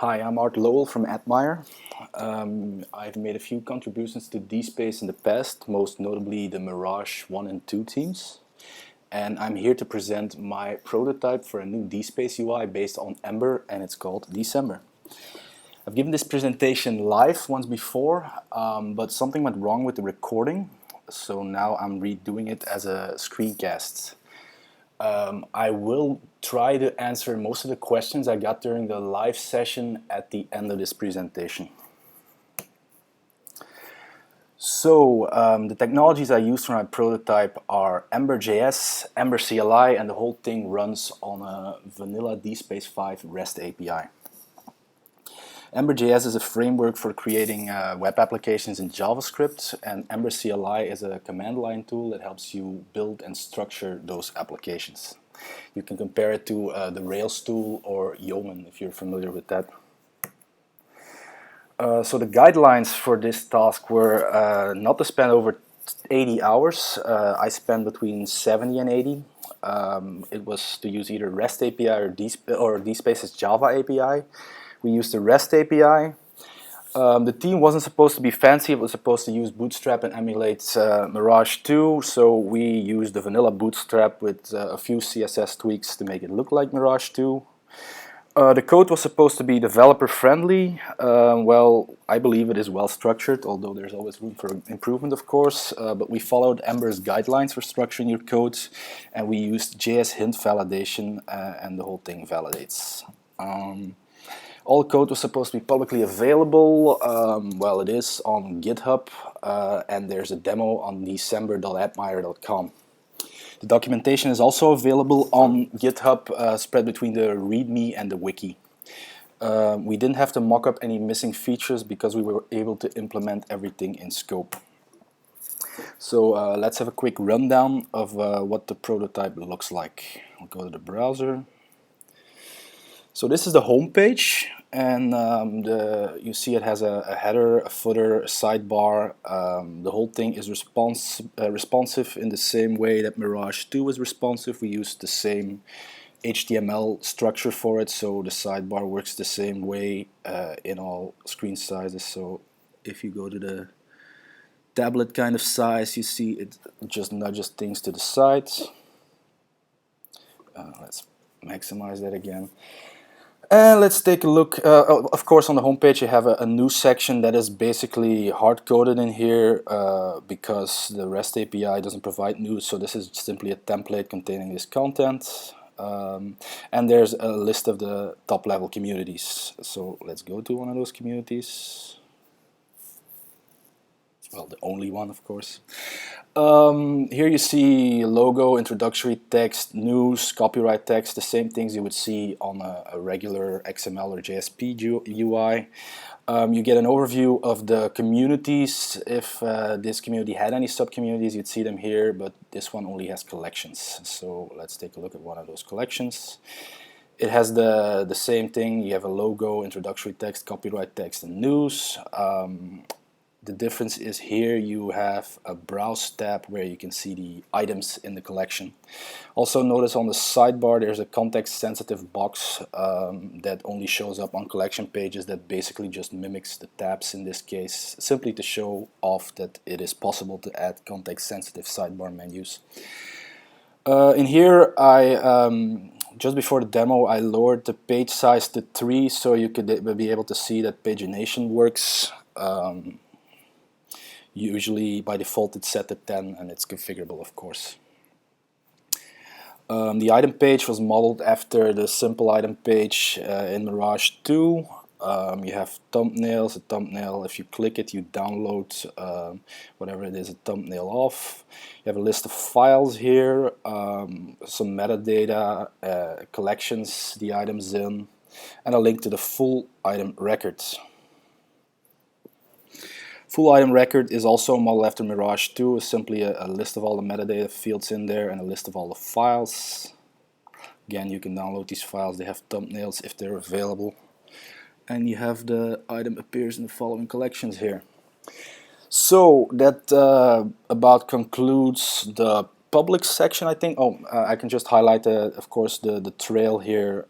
Hi, I'm Art Lowel from Admire. I've made a few contributions to DSpace in the past, most notably the Mirage 1 and 2 teams. And I'm here to present my prototype for a new DSpace UI based on Ember, and it's called December. I've given this presentation live once before, but something went wrong with the recording, so now I'm redoing it as a screencast. I will try to answer most of the questions I got during the live session at the end of this presentation. So the technologies I use for my prototype are Ember.js, Ember CLI, and the whole thing runs on a vanilla DSpace 5 REST API. Ember.js is a framework for creating web applications in JavaScript, and Ember CLI is a command line tool that helps you build and structure those applications. You can compare it to the Rails tool or Yeoman if you're familiar with that. So the guidelines for this task were not to spend over 80 hours. I spent between 70 and 80. It was to use either REST API or DSpace's Java API. We used the REST API. The team wasn't supposed to be fancy. It was supposed to use Bootstrap and emulate Mirage 2. So we used the vanilla Bootstrap with a few CSS tweaks to make it look like Mirage 2. The code was supposed to be developer friendly. Well, I believe it is well structured, although there's always room for improvement, of course. But we followed Ember's guidelines for structuring your code, and we used JS hint validation, and the whole thing validates. All code was supposed to be publicly available. Well, it is on GitHub, and there's a demo on december.admire.com. The documentation is also available on GitHub, spread between the README and the wiki. We didn't have to mock up any missing features because we were able to implement everything in scope. So let's have a quick rundown of what the prototype looks like. I'll go to the browser. So this is the home page, and you see it has a header, a footer, a sidebar. The whole thing is responsive in the same way that Mirage 2 was responsive. We used the same HTML structure for it, so the sidebar works the same way in all screen sizes. So if you go to the tablet kind of size, you see it just nudges things to the side. Let's maximize that again. And let's take a look. Of course, on the homepage you have a new section that is basically hard-coded in here because the REST API doesn't provide news, so this is simply a template containing this content. And there's a list of the top-level communities. So let's go to one of those communities. Well, the only one, of course. Here you see logo, introductory text, news, copyright text, the same things you would see on a regular XML or JSP UI. You get an overview of the communities. If this community had any sub-communities, you'd see them here, but this one only has collections. So let's take a look at one of those collections. It has the same thing. You have a logo, introductory text, copyright text, and news. The difference is here you have a browse tab where you can see the items in the collection. Also notice on the sidebar there's a context sensitive box that only shows up on collection pages that basically just mimics the tabs in this case, simply to show off that it is possible to add context sensitive sidebar menus. In here just before the demo I lowered the page size to 3 so you could be able to see that pagination works. Usually by default it's set to 10 and it's configurable, of course. The item page was modeled after the simple item page in Mirage 2. You have thumbnails, a thumbnail, if you click it you download whatever it is, a thumbnail off. You have a list of files here, some metadata, collections, the items in, and a link to the full item record. Full item record is also modeled after Mirage 2, is simply a list of all the metadata fields in there and a list of all the files. Again, you can download these files, they have thumbnails if they're available. And you have the item appears in the following collections here. So that about concludes the public section, I think. I can just highlight, of course, the trail here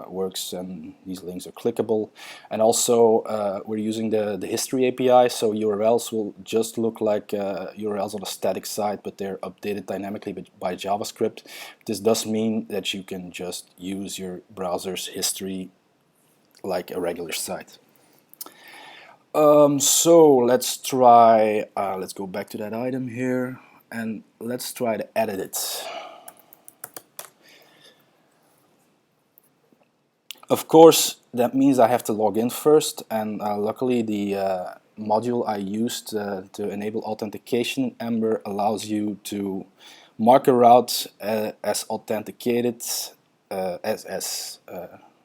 works, and these links are clickable. And also, we're using the history API, so URLs will just look like URLs on a static site, but they're updated dynamically by JavaScript. This does mean that you can just use your browser's history like a regular site. So let's try, let's go back to that item here, and let's try to edit it. Of course, that means I have to log in first, and luckily the module I used to enable authentication in Ember allows you to mark a route as authenticated, as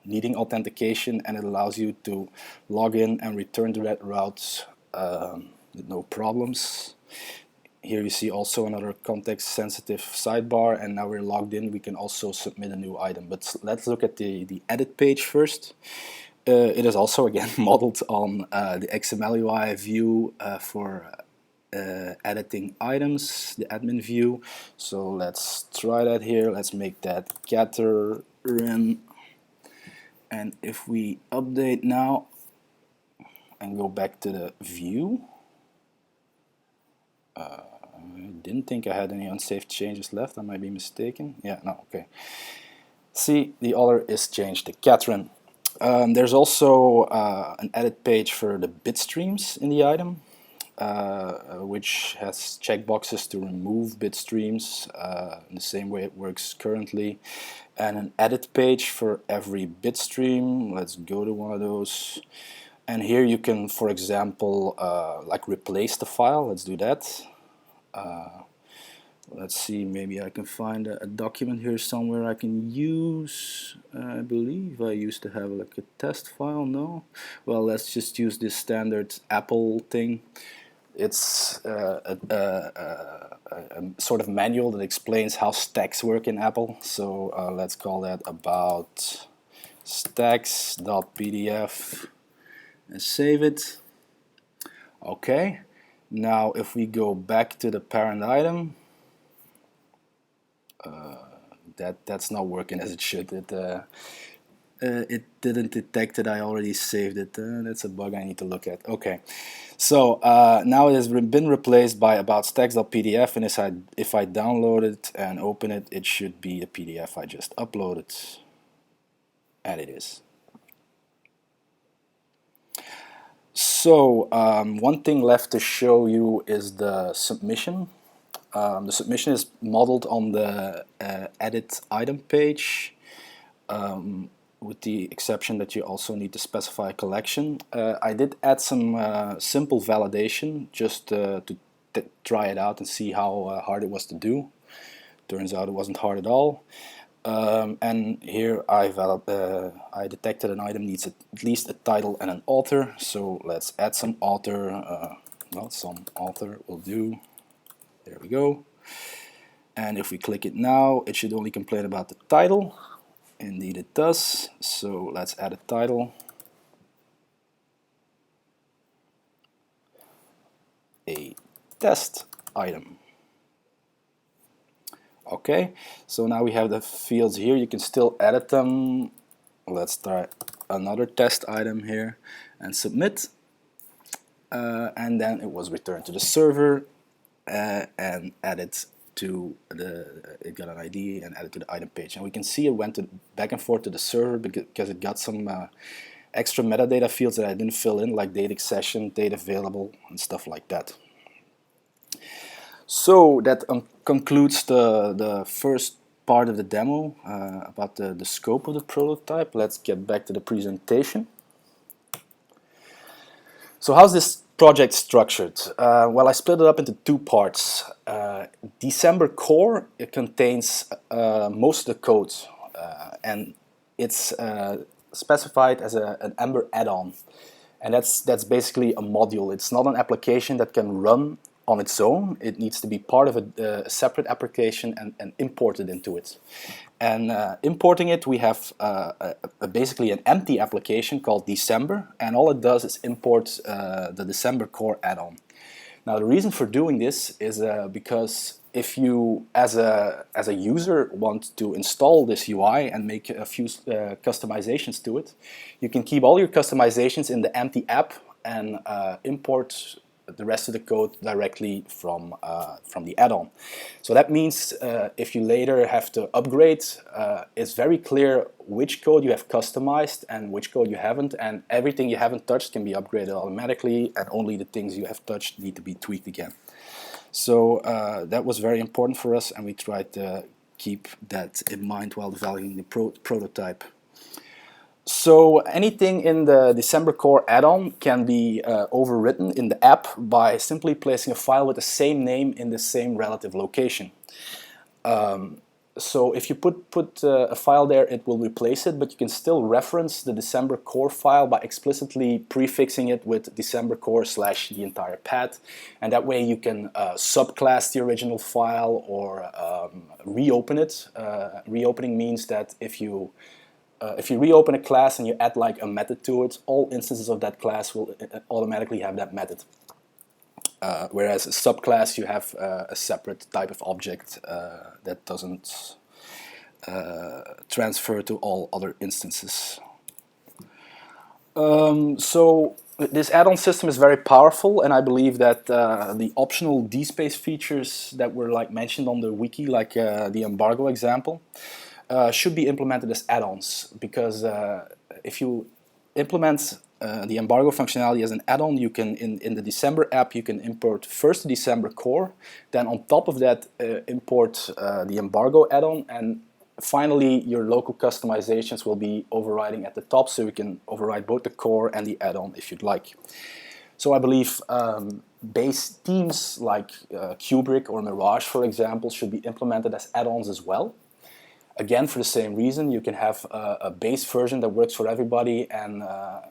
needing authentication, and it allows you to log in and return to that route with no problems. Here you see also another context-sensitive sidebar, and now we're logged in. We can also submit a new item. But let's look at the edit page first. It is also again modeled on the XML UI view for editing items, the admin view. So let's try that here. Let's make that Coherence. And if we update now and go back to the view, I didn't think I had any unsaved changes left. I might be mistaken. Yeah, no, okay. See, the other is changed to Coherence. There's also an edit page for the bit streams in the item, which has checkboxes to remove bit streams in the same way it works currently, and an edit page for every bit stream. Let's go to one of those. And here you can, for example, like replace the file. Let's do that. Let's see, maybe I can find a document here somewhere I can use. I believe I used to have like a test file. No? Well, let's just use this standard Apple thing. It's a sort of manual that explains how stacks work in Apple. So let's call that about stacks.pdf and save it. Okay. Now if we go back to the parent item, that's not working as it should. It didn't detect that I already saved it. That's a bug I need to look at. Okay, so now it has been replaced by about stacks.pdf, and if I download it and open it, it should be the PDF I just uploaded, and it is. So one thing left to show you is the submission. The submission is modeled on the edit item page, with the exception that you also need to specify a collection. I did add some simple validation just to try it out and see how hard it was to do. Turns out it wasn't hard at all. And here I detected an item needs at least a title and an author, so let's add some author. Well, some author will do. There we go. And if we click it now, it should only complain about the title. Indeed it does. So let's add a title. A test item. Okay, so now we have the fields here. You can still edit them. Let's try another test item here and submit. And then it was returned to the server and added to it got an ID and added to the item page. And we can see it went back and forth to the server because it got some extra metadata fields that I didn't fill in, like date accession, date available, and stuff like that. So that concludes the first part of the demo about the scope of the prototype. Let's get back to the presentation. So how's this project structured? Well, I split it up into two parts. December core, it contains most of the code, and it's specified as an Ember add-on, and that's basically a module. It's not an application that can run on its own. It needs to be part of a separate application and imported into it. And importing it, we have basically an empty application called December, and all it does is import the December core add-on. Now the reason for doing this is because if you, as a user, want to install this UI and make a few customizations to it, you can keep all your customizations in the empty app and import the rest of the code directly from the add-on. So that means if you later have to upgrade, it's very clear which code you have customized and which code you haven't, and everything you haven't touched can be upgraded automatically, and only the things you have touched need to be tweaked again. So that was very important for us, and we tried to keep that in mind while developing the prototype. So anything in the December core add-on can be overwritten in the app by simply placing a file with the same name in the same relative location. So if you put a file there, it will replace it, but you can still reference the December core file by explicitly prefixing it with December core / the entire path, and that way you can subclass the original file or reopen it. Reopening means that if you reopen a class and you add like a method to it, all instances of that class will automatically have that method. Whereas a subclass, you have a separate type of object that doesn't transfer to all other instances. So this add-on system is very powerful, and I believe that the optional DSpace features that were like mentioned on the wiki, like the embargo example, should be implemented as add-ons, because if you implement the embargo functionality as an add-on, you can, in the December app, you can import first the December core, then on top of that import the embargo add-on, and finally your local customizations will be overriding at the top, so you can override both the core and the add-on if you'd like. So I believe base themes like Kubrick or Mirage, for example, should be implemented as add-ons as well. Again, for the same reason, you can have a base version that works for everybody, and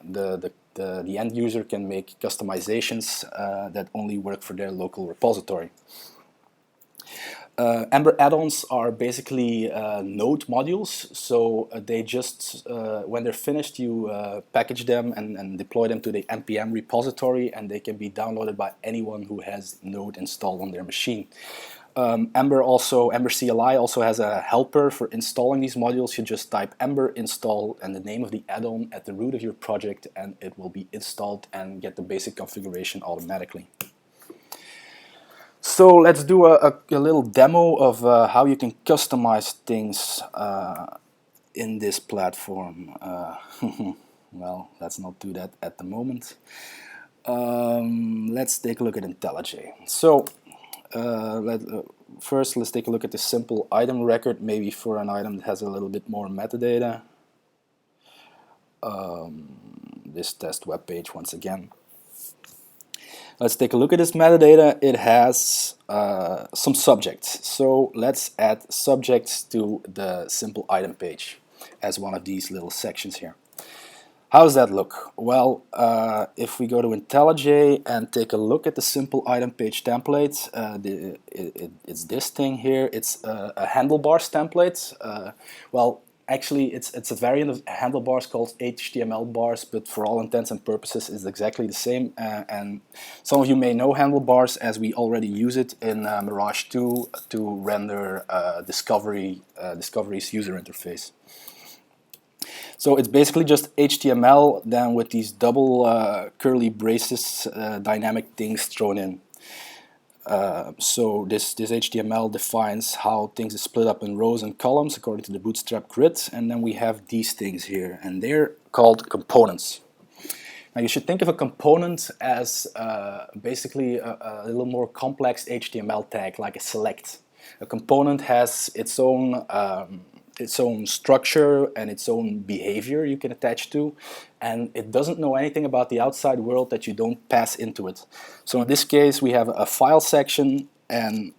the end user can make customizations that only work for their local repository. Ember add-ons are basically node modules, so they just, when they're finished, you package them and deploy them to the npm repository, and they can be downloaded by anyone who has Node installed on their machine. Ember CLI also has a helper for installing these modules. You just type Ember install and the name of the add-on at the root of your project, and it will be installed and get the basic configuration automatically. So let's do a little demo of how you can customize things in this platform. Well, let's not do that at the moment. Let's take a look at IntelliJ. So first, let's take a look at the simple item record, maybe for an item that has a little bit more metadata. This test web page once again. Let's take a look at this metadata. It has some subjects. So let's add subjects to the simple item page as one of these little sections here. How does that look? Well, if we go to IntelliJ and take a look at the simple item page template, it's this thing here. It's a handlebars template. Well, actually, it's a variant of handlebars called HTML bars, but for all intents and purposes, it's exactly the same. And some of you may know handlebars, as we already use it in Mirage 2 to render Discovery's user interface. So it's basically just HTML, then with these double curly braces, dynamic things thrown in. So this HTML defines how things are split up in rows and columns according to the Bootstrap grid, and then we have these things here, and they're called components. Now you should think of a component as basically a little more complex HTML tag, like a select. A component has its own structure and its own behavior you can attach to, and it doesn't know anything about the outside world that you don't pass into it. So in this case, we have a file section, and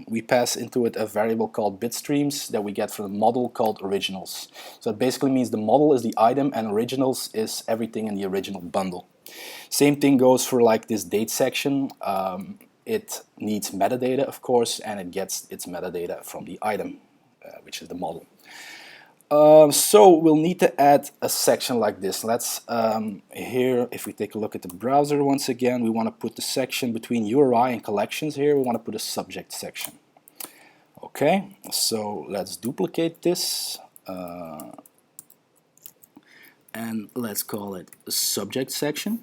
we pass into it a variable called bitstreams that we get from a model called originals. So it basically means the model is the item and originals is everything in the original bundle. Same thing goes for like this date section. It needs metadata, of course, and it gets its metadata from the item, which is the model. So we'll need to add a section like this. Let's here, if we take a look at the browser once again, we want to put the section between URI and collections here. We want to put a subject section. Okay, so let's duplicate this and let's call it subject section.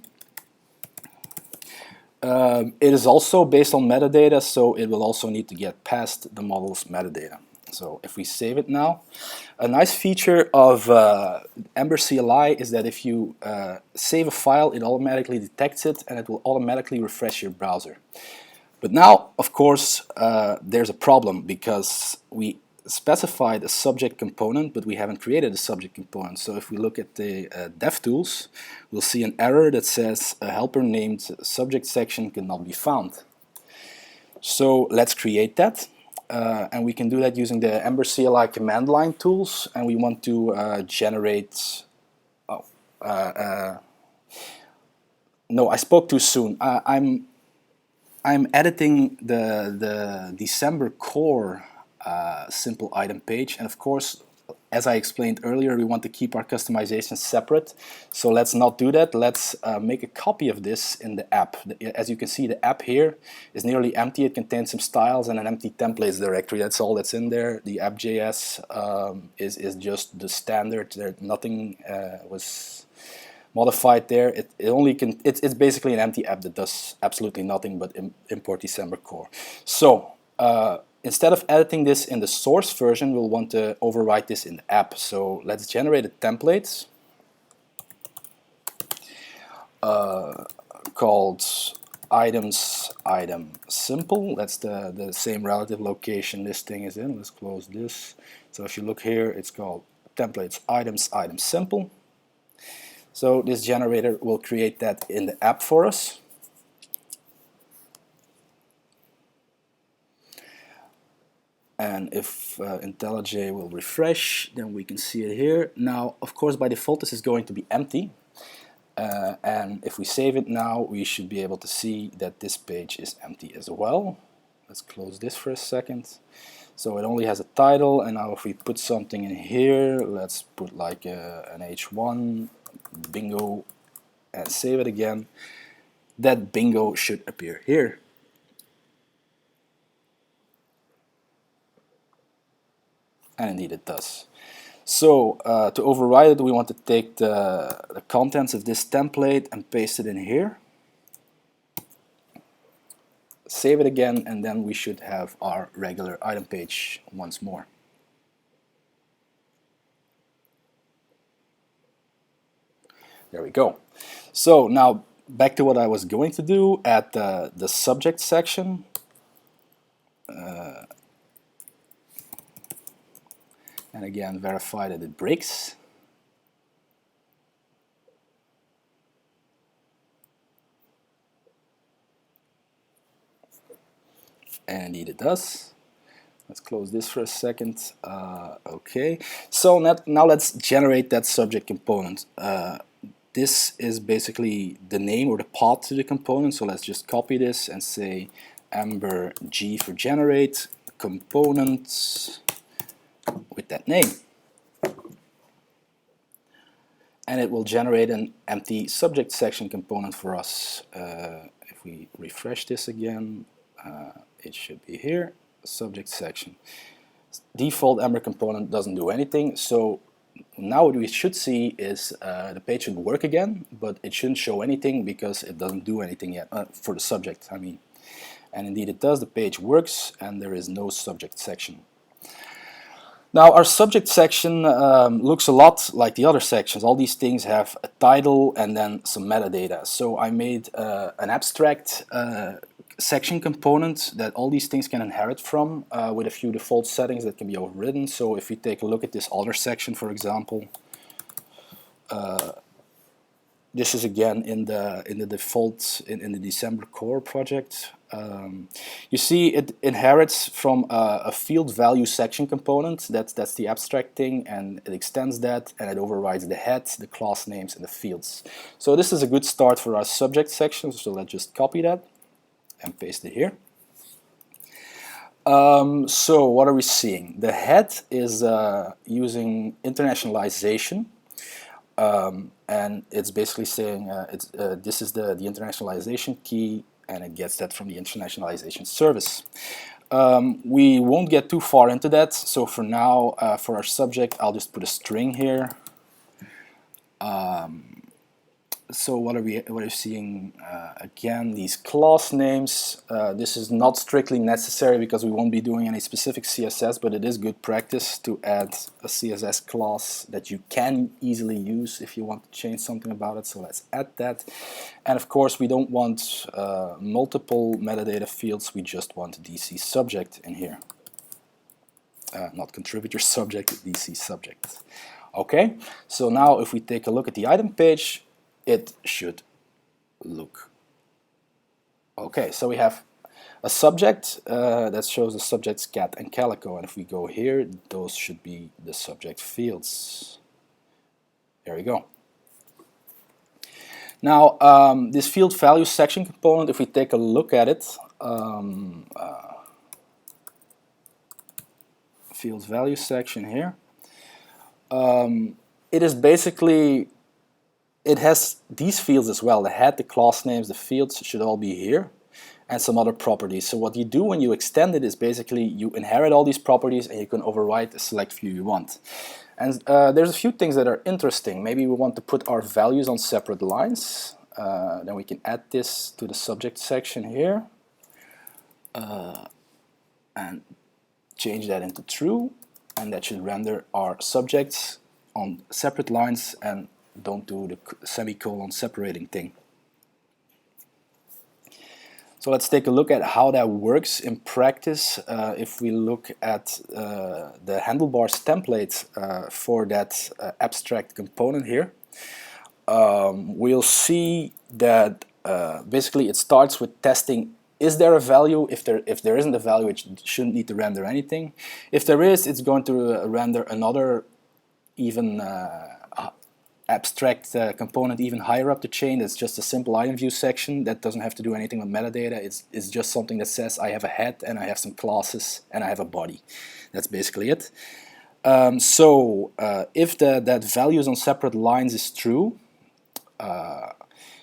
It is also based on metadata, so it will also need to get past the model's metadata. So if we save it now, a nice feature of Ember CLI is that if you save a file, it automatically detects it and it will automatically refresh your browser. But now, of course, there's a problem because we specified a subject component, but we haven't created a subject component. So if we look at the DevTools, we'll see an error that says a helper named subject section cannot be found. So let's create that. And we can do that using the Ember CLI command line tools. And we want to generate... no, I spoke too soon. I'm editing the December core simple item page, and of course, as I explained earlier, we want to keep our customizations separate. So let's not do that. Let's make a copy of this in the app. As you can see, the app here is nearly empty. It contains some styles and an empty templates directory. That's all that's in there. The app.js is just the standard. Nothing was modified there. It's basically an empty app that does absolutely nothing but import December core. So instead of editing this in the source version, we'll want to overwrite this in the app. So let's generate a template called items item simple. That's the same relative location this thing is in. Let's close this. So if you look here, it's called templates items item simple. So this generator will create that in the app for us. And if IntelliJ will refresh, then we can see it here. Now, of course, by default, this is going to be empty. And if we save it now, we should be able to see that this page is empty as well. Let's close this for a second. So it only has a title, and now if we put something in here, let's put like an H1, bingo, and save it again, that bingo should appear here. And indeed it does. So to override it, we want to take the contents of this template and paste it in here. Save it again, and then we should have our regular item page once more. There we go. So now back to what I was going to do at the subject section. And again, verify that it breaks. And indeed it does. Let's close this for a second. Okay, so now let's generate that subject component. This is basically the name or the path to the component, so let's just copy this and say Ember G for generate components with that name. And it will generate an empty subject section component for us. If we refresh this again, it should be here, subject section. Default Ember component doesn't do anything, so now what we should see is the page should work again, but it shouldn't show anything because it doesn't do anything yet, for the subject, I mean. And indeed it does, the page works, and there is no subject section. Now our subject section looks a lot like the other sections. All these things have a title and then some metadata. So I made an abstract section component that all these things can inherit from with a few default settings that can be overridden. So if we take a look at this other section, for example, this is again in the default in the December core project. You see it inherits from a field value section component. That's the abstract thing, and it extends that, and it overrides the head, the class names, and the fields. So this is a good start for our subject section. So let's just copy that and paste it here. So what are we seeing? The head is using internationalization. And it's basically saying this is the internationalization key, and it gets that from the internationalization service. We won't get too far into that, so for now, for our subject, I'll just put a string here. So what are we seeing? Again, these class names. This is not strictly necessary because we won't be doing any specific CSS, but it is good practice to add a CSS class that you can easily use if you want to change something about it. So let's add that. And of course, we don't want multiple metadata fields. We just want DC subject in here. Not contributor subject, DC subject. Okay, so now if we take a look at the item page, it should look okay. So we have a subject that shows the subjects cat and calico, and if we go here, those should be the subject fields. There we go. Now this field value section component, if we take a look at it, field value section here, it is basically, it has these fields as well. The head, the class names, the fields should all be here, and some other properties. So what you do when you extend it is basically you inherit all these properties and you can override the select view you want. And there's a few things that are interesting. Maybe we want to put our values on separate lines. Then we can add this to the subject section here and change that into true, and that should render our subjects on separate lines and don't do the semicolon separating thing. So let's take a look at how that works in practice. If we look at the handlebars template for that abstract component here, we'll see that basically it starts with testing, is there a value? If there isn't a value, it shouldn't need to render anything. If there is, it's going to render another even abstract component even higher up the chain. That's just a simple item view section that doesn't have to do anything with metadata. It's just something that says I have a head and I have some classes and I have a body. That's basically it. If that values on separate lines is true,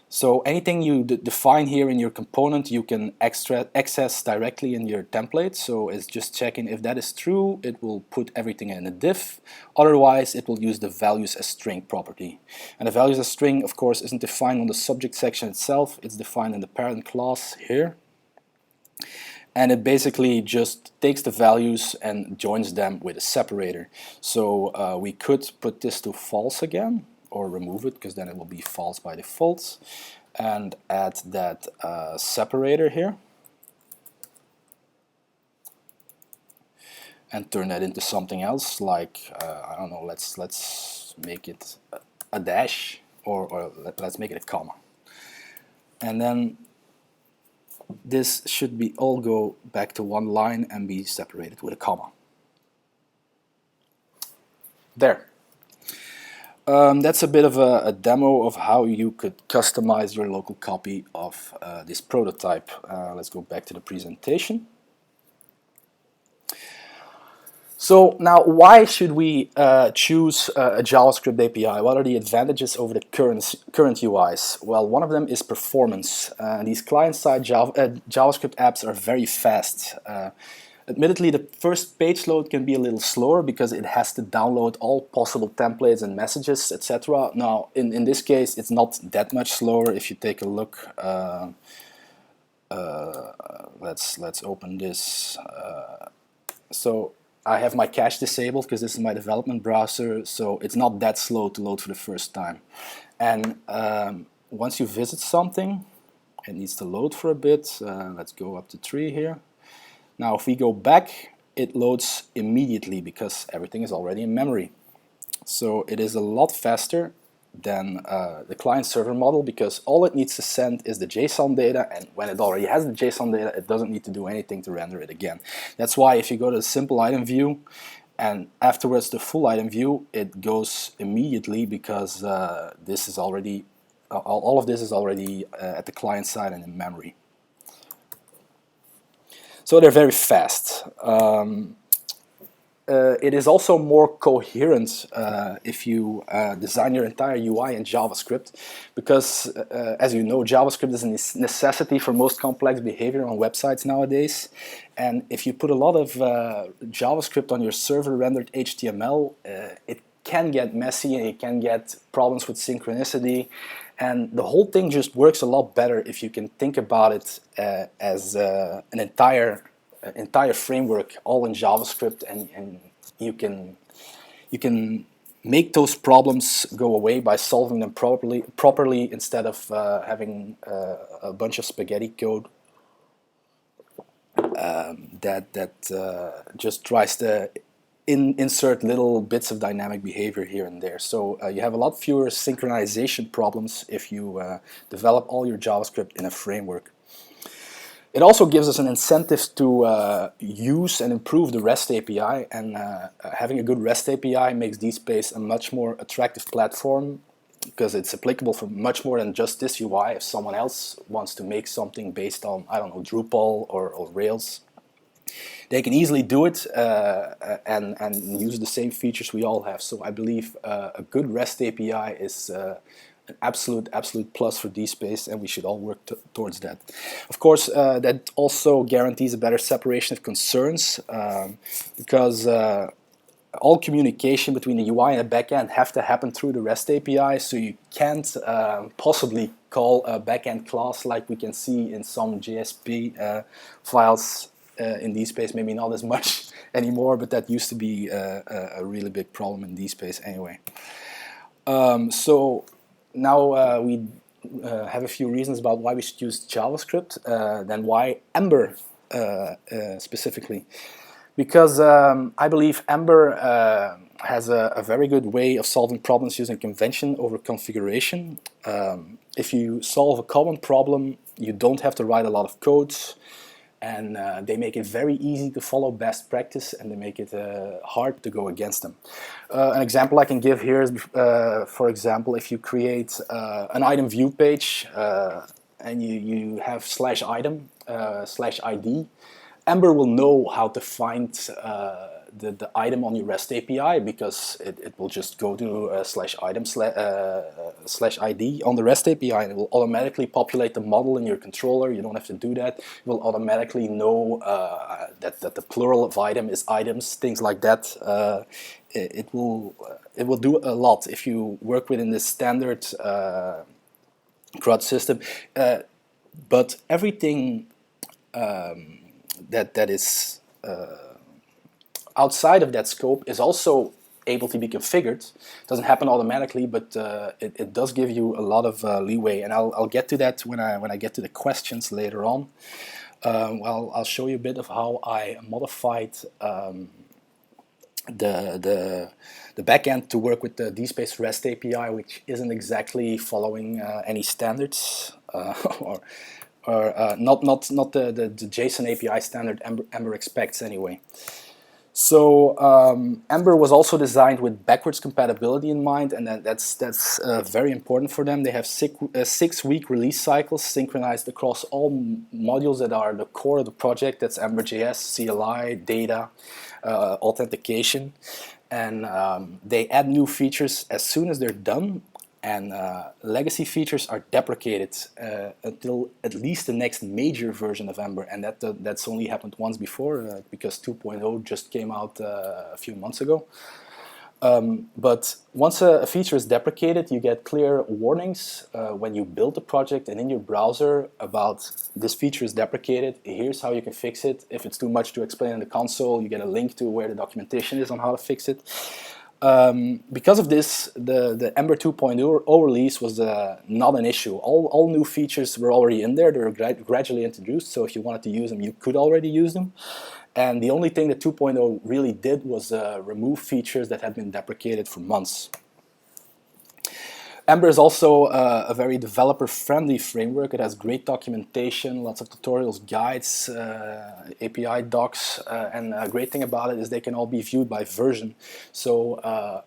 so anything you define here in your component, you can access directly in your template. So it's just checking if that is true, it will put everything in a div. Otherwise, it will use the values as string property. And the values as string, of course, isn't defined on the subject section itself. It's defined in the parent class here. And it basically just takes the values and joins them with a separator. So we could put this to false again, or remove it, because then it will be false by default, and add that separator here and turn that into something else, like I don't know, let's make it a dash, or let's make it a comma, and then this should be all go back to one line and be separated with a comma. There. That's a bit of a demo of how you could customize your local copy of this prototype. Let's go back to the presentation. So now, why should we choose a JavaScript API? What are the advantages over the current UIs? Well, one of them is performance. These client-side JavaScript apps are very fast. Admittedly, the first page load can be a little slower because it has to download all possible templates and messages, etc. Now, in this case, it's not that much slower. If you take a look, let's open this. So I have my cache disabled because this is my development browser, so it's not that slow to load for the first time. And once you visit something, it needs to load for a bit. Let's go up to 3 here. Now if we go back, it loads immediately because everything is already in memory. So it is a lot faster than the client-server model, because all it needs to send is the JSON data, and when it already has the JSON data, it doesn't need to do anything to render it again. That's why if you go to the simple item view and afterwards the full item view, it goes immediately because this is already all of this is already at the client side and in memory. So they're very fast. it is also more coherent if you design your entire UI in JavaScript, because as you know, JavaScript is a necessity for most complex behavior on websites nowadays. And if you put a lot of JavaScript on your server-rendered HTML, it can get messy and it can get problems with synchronicity. And the whole thing just works a lot better if you can think about it as an entire framework all in JavaScript, and you can make those problems go away by solving them properly instead of having a bunch of spaghetti code that just tries to insert little bits of dynamic behavior here and there. So you have a lot fewer synchronization problems if you develop all your JavaScript in a framework. It also gives us an incentive to use and improve the REST API, and having a good REST API makes DSpace a much more attractive platform, because it's applicable for much more than just this UI. If someone else wants to make something based on, I don't know, Drupal or Rails, they can easily do it and use the same features we all have. So I believe a good REST API is an absolute plus for DSpace, and we should all work towards that. Of course, that also guarantees a better separation of concerns, because all communication between the UI and the backend have to happen through the REST API, so you can't possibly call a backend class like we can see in some JSP files in DSpace. Maybe not as much anymore, but that used to be a really big problem in DSpace anyway. So now we have a few reasons about why we should use JavaScript, then why Ember specifically. Because I believe Ember has a very good way of solving problems using convention over configuration. If you solve a common problem, you don't have to write a lot of codes, and they make it very easy to follow best practice, and they make it hard to go against them. An example I can give here is, for example, if you create an item view page and you have /item /ID, Ember will know how to find the item on your REST API, because it will just go to /item /ID on the REST API, and it will automatically populate the model in your controller. You don't have to do that. It will automatically know that the plural of item is items, things like that. It will do a lot if you work within this standard CRUD system. But everything that is outside of that scope is also able to be configured. It doesn't happen automatically, but it does give you a lot of leeway, and I'll get to that when I get to the questions later on. Well, I'll show you a bit of how I modified the backend to work with the DSpace REST API, which isn't exactly following any standards or not the JSON API standard Ember expects anyway. So Ember was also designed with backwards compatibility in mind, and that's very important for them. They have 6-week release cycles synchronized across all modules that are the core of the project. That's Ember.js, CLI, data, authentication, and they add new features as soon as they're done. And legacy features are deprecated until at least the next major version of Ember, and that's only happened once before, because 2.0 just came out a few months ago. But once a feature is deprecated, you get clear warnings when you build the project and in your browser about this feature is deprecated. Here's how you can fix it. If it's too much to explain in the console, you get a link to where the documentation is on how to fix it. Because of this, the Ember 2.0 release was not an issue. All new features were already in there. They were gradually introduced, so if you wanted to use them, you could already use them. And the only thing that 2.0 really did was remove features that had been deprecated for months. Ember is also a very developer-friendly framework. It has great documentation, lots of tutorials, guides, API docs, and a great thing about it is they can all be viewed by version. So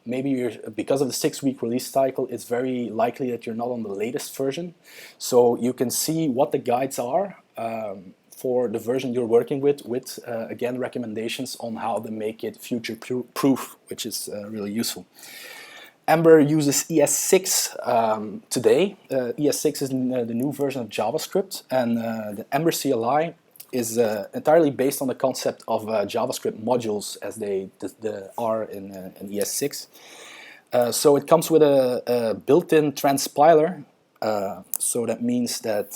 maybe because of the 6-week release cycle, it's very likely that you're not on the latest version. So you can see what the guides are for the version you're working with again, recommendations on how to make it future-proof, which is really useful. Ember uses ES6 today. ES6 is the new version of JavaScript, and the Ember CLI is entirely based on the concept of JavaScript modules as they are in ES6. So it comes with a built-in transpiler. So that means that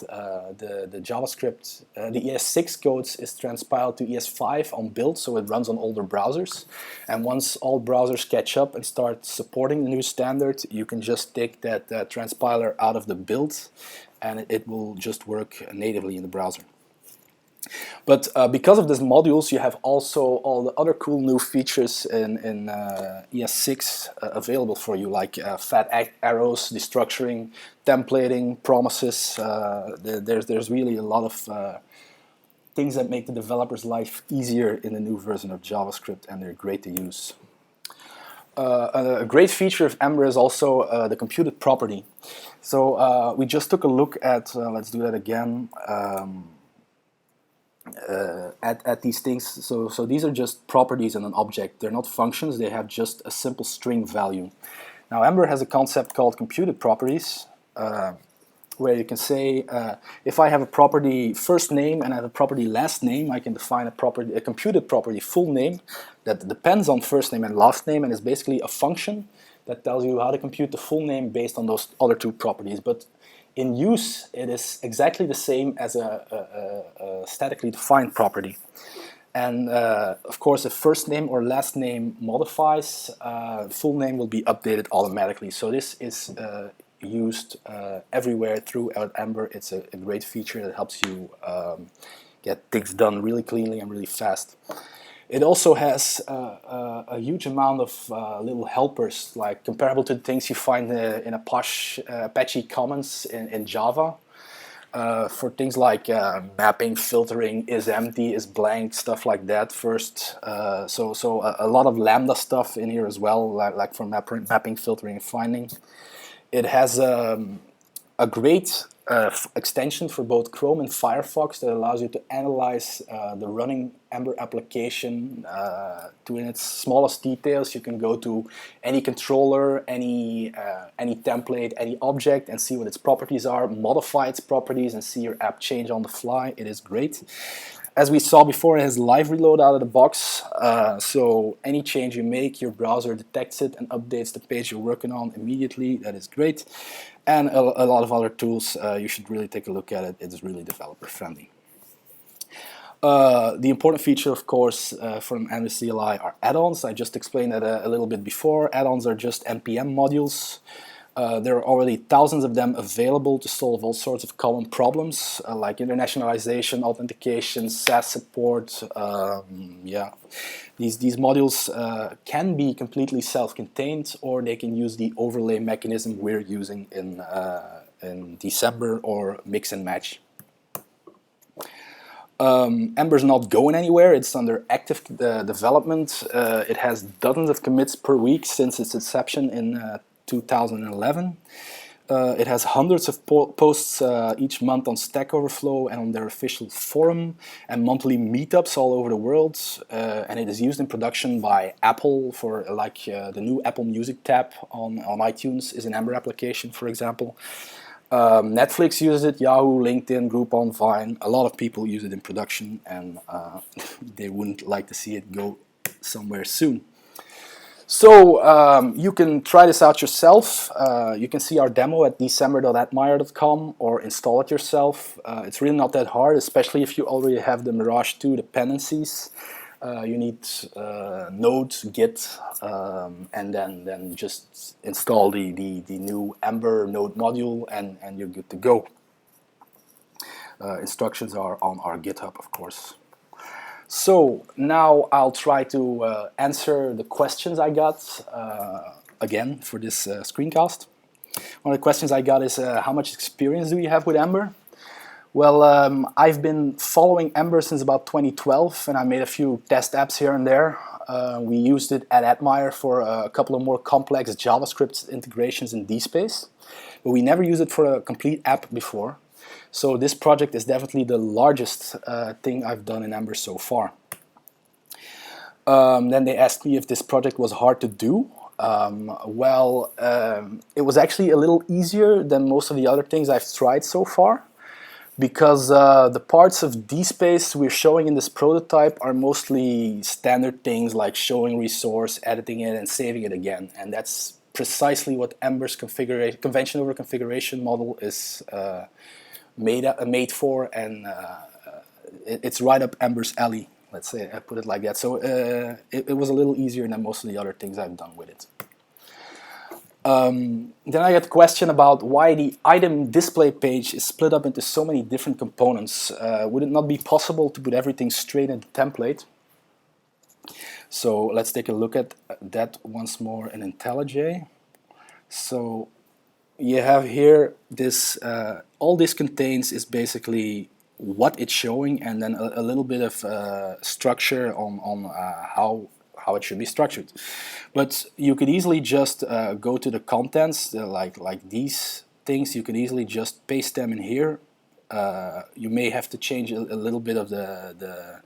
the JavaScript, the ES6 codes is transpiled to ES5 on build, so it runs on older browsers. And once all browsers catch up and start supporting the new standard, you can just take that transpiler out of the build, and it will just work natively in the browser. But because of these modules, you have also all the other cool new features in ES6 available for you, like fat arrows, destructuring, templating, promises. There's really a lot of things that make the developer's life easier in the new version of JavaScript, and they're great to use. A great feature of Ember is also the computed property. So we just took a look at, let's do that again, at these things. So these are just properties in an object. They're not functions, they have just a simple string value. Now Ember has a concept called computed properties, where you can say, if I have a property first name and I have a property last name, I can define a computed property full name that depends on first name and last name, and is basically a function that tells you how to compute the full name based on those other two properties. But in use, it is exactly the same as a statically defined property. And of course, if first name or last name modifies, full name will be updated automatically. So this is used everywhere throughout Ember. It's a great feature that helps you get things done really cleanly and really fast. It also has a huge amount of little helpers, like comparable to the things you find in Apache Commons in Java, for things like mapping, filtering, is empty, is blank, stuff like that first. So a lot of Lambda stuff in here as well, like for mapping, filtering, and finding. It has a great extension for both Chrome and Firefox that allows you to analyze the running Ember application to in its smallest details. You can go to any controller, any template, any object, and see what its properties are, modify its properties, and see your app change on the fly. It is great. As we saw before, it has live reload out of the box, so any change you make, your browser detects it and updates the page you're working on immediately. That is great. And a lot of other tools. You should really take a look at it. It's really developer friendly. The important feature, of course, from Ember CLI are add-ons. I just explained that a little bit before. Add-ons are just NPM modules. There are already thousands of them available to solve all sorts of common problems, like internationalization, authentication, SaaS support. These modules can be completely self-contained, or they can use the overlay mechanism we're using in December, or mix and match. Ember's not going anywhere. It's under active development. It has dozens of commits per week since its inception in 2011. It has hundreds of posts each month on Stack Overflow and on their official forum, and monthly meetups all over the world. And it is used in production by Apple for the new Apple Music tab on iTunes is an Ember application, for example. Netflix uses it, Yahoo, LinkedIn, Groupon, Vine. A lot of people use it in production, and they wouldn't like to see it go somewhere soon. So you can try this out yourself. You can see our demo at december.admire.com or install it yourself. It's really not that hard, especially if you already have the Mirage 2 dependencies. You need Node, Git, and then just install the new Ember Node module, and you're good to go. Instructions are on our GitHub, of course. So now I'll try to answer the questions I got again for this screencast. One of the questions I got is how much experience do you have with Ember? Well, I've been following Ember since about 2012, and I made a few test apps here and there. We used it at Admire for a couple of more complex JavaScript integrations in DSpace, but we never used it for a complete app before. So this project is definitely the largest thing I've done in Ember so far. Then they asked me if this project was hard to do. It was actually a little easier than most of the other things I've tried so far, because the parts of DSpace we're showing in this prototype are mostly standard things like showing resource, editing it, and saving it again. And that's precisely what Ember's convention over configuration model is made for, and it's right up Ember's alley. Let's say I put it like that. So it was a little easier than most of the other things I've done with it. Then I got a question about why the item display page is split up into so many different components. Would it not be possible to put everything straight in the template? So let's take a look at that once more in IntelliJ. So you have here this, all this contains is basically what it's showing, and then a little bit of structure on how it should be structured. But you could easily just go to the contents, like these things. You could easily just paste them in here. You may have to change a little bit of the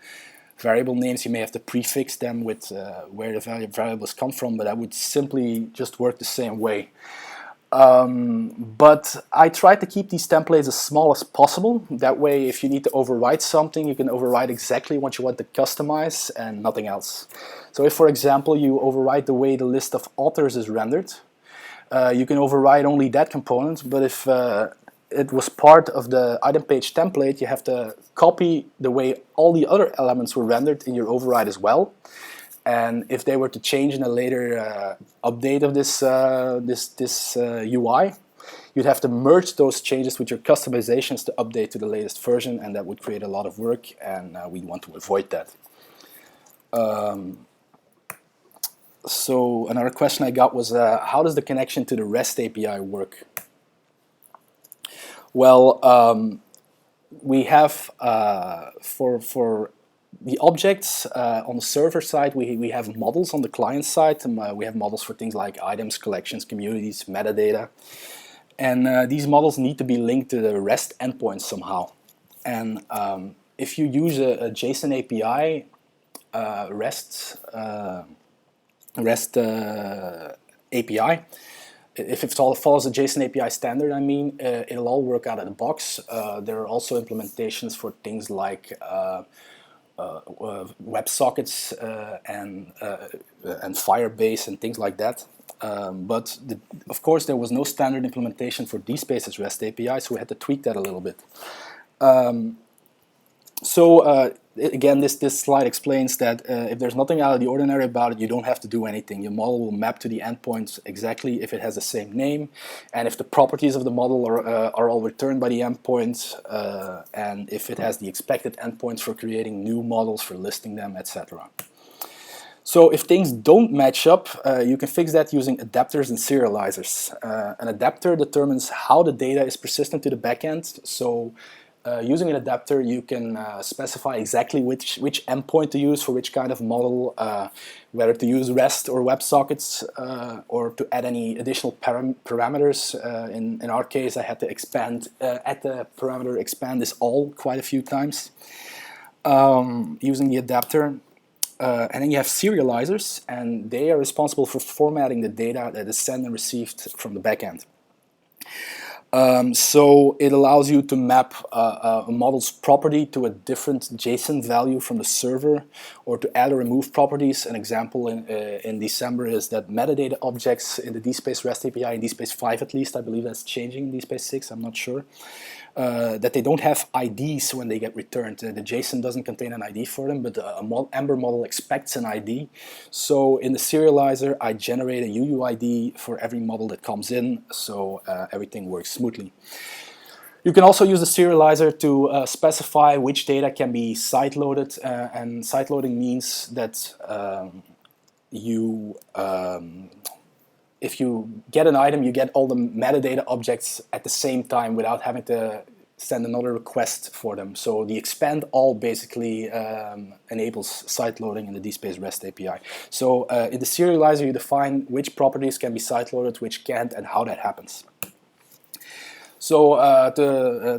variable names. You may have to prefix them with where the variables come from, but that would simply just work the same way. But I tried to keep these templates as small as possible. That way, if you need to overwrite something, you can overwrite exactly what you want to customize and nothing else. So if, for example, you overwrite the way the list of authors is rendered, you can override only that component. But if it was part of the item page template, you have to copy the way all the other elements were rendered in your override as well. And if they were to change in a later update of this UI, you'd have to merge those changes with your customizations to update to the latest version, and that would create a lot of work, and we want to avoid that. So another question I got was, how does the connection to the REST API work? Well, we have for the objects on the server side, we have models on the client side. We have models for things like items, collections, communities, metadata. And these models need to be linked to the REST endpoints somehow. And if you use a JSON API, REST API, if it follows a JSON API standard, I mean, it'll all work out of the box. There are also implementations for things like WebSockets and Firebase and things like that. But of course, there was no standard implementation for DSpace's REST API, so we had to tweak that a little bit. Again, this slide explains that if there's nothing out of the ordinary about it, you don't have to do anything. Your model will map to the endpoints exactly if it has the same name, and if the properties of the model are all returned by the endpoints, and if it has the expected endpoints for creating new models, for listing them, etc. So if things don't match up, you can fix that using adapters and serializers. An adapter determines how the data is persistent to the backend. So using an adapter, you can specify exactly which endpoint to use for which kind of model, whether to use REST or WebSockets, or to add any additional parameters. In our case, I had to expand, add the parameter expand this all quite a few times using the adapter. And then you have serializers, and they are responsible for formatting the data that is sent and received from the backend. So it allows you to map a model's property to a different JSON value from the server, or to add or remove properties. An example in December is that metadata objects in the DSpace REST API, in DSpace 5 at least, I believe that's changing in DSpace 6, I'm not sure, that they don't have IDs when they get returned. The JSON doesn't contain an ID for them, but a Ember model expects an ID. So in the serializer, I generate a UUID for every model that comes in, so everything works smoothly. You can also use the serializer to specify which data can be side-loaded, and side-loading means that if you get an item, you get all the metadata objects at the same time without having to send another request for them. So the expand all basically enables side loading in the DSpace REST API. So in the serializer, you define which properties can be side loaded, which can't, and how that happens. So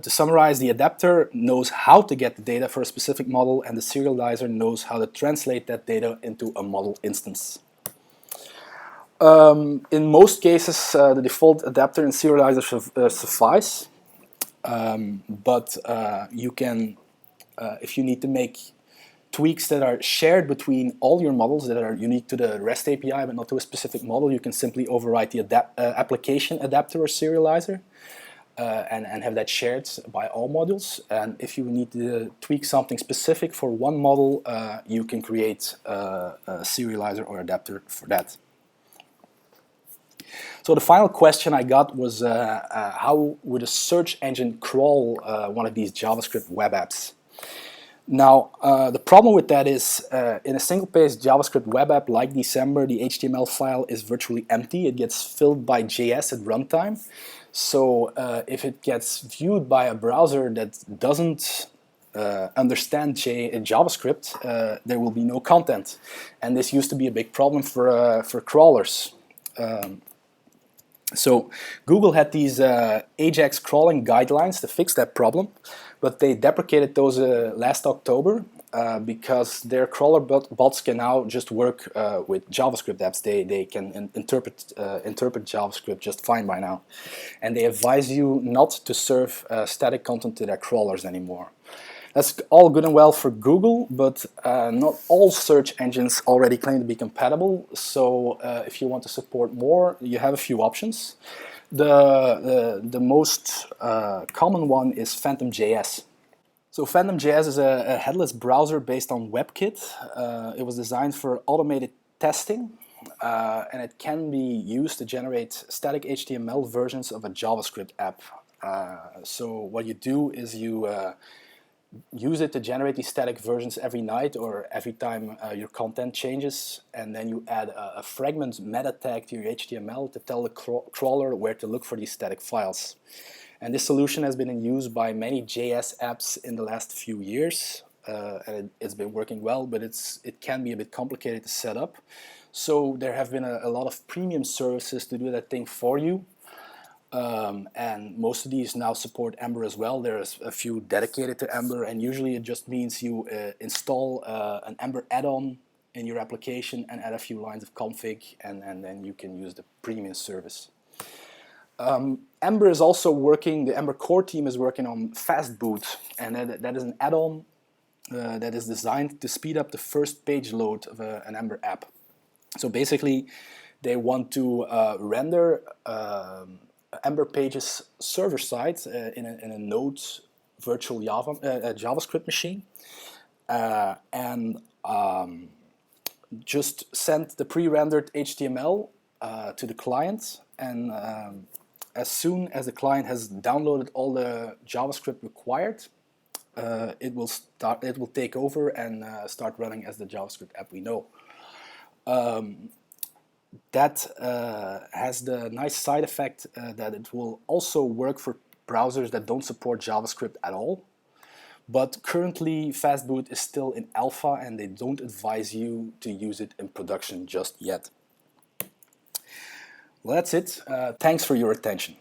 to summarize, the adapter knows how to get the data for a specific model, and the serializer knows how to translate that data into a model instance. In most cases, the default adapter and serializer suffice, but you can, if you need to make tweaks that are shared between all your models that are unique to the REST API but not to a specific model, you can simply override the application adapter or serializer and have that shared by all modules. And if you need to tweak something specific for one model, you can create a serializer or adapter for that. So the final question I got was how would a search engine crawl one of these JavaScript web apps? Now, the problem with that is in a single-page JavaScript web app like December, the HTML file is virtually empty. It gets filled by JS at runtime. So if it gets viewed by a browser that doesn't understand JavaScript, there will be no content. And this used to be a big problem for crawlers. So Google had these AJAX crawling guidelines to fix that problem, but they deprecated those last October because their crawler bots can now just work with JavaScript apps. They can interpret JavaScript just fine by now. And they advise you not to serve static content to their crawlers anymore. That's all good and well for Google, but not all search engines already claim to be compatible. So if you want to support more, you have a few options. The most common one is PhantomJS. So PhantomJS is a headless browser based on WebKit. It was designed for automated testing, and it can be used to generate static HTML versions of a JavaScript app. So what you do is you use it to generate these static versions every night or every time your content changes, and then you add a fragment meta tag to your HTML to tell the crawler where to look for these static files. And this solution has been in use by many JS apps in the last few years, and it's been working well, but it can be a bit complicated to set up. So there have been a lot of premium services to do that thing for you. And most of these now support Ember as well. There's a few dedicated to Ember, and usually it just means you install an Ember add-on in your application and add a few lines of config, and then you can use the premium service. Ember is also working, the Ember core team is working on Fastboot, and that is an add-on that is designed to speed up the first page load of an Ember app. So basically, they want to render Ember pages server-side in a Node virtual JavaScript machine, and just send the pre-rendered HTML to the client, and as soon as the client has downloaded all the JavaScript required, it will take over and start running as the JavaScript app we know. That has the nice side effect that it will also work for browsers that don't support JavaScript at all. But currently Fastboot is still in alpha, and they don't advise you to use it in production just yet. Well, that's it. Thanks for your attention.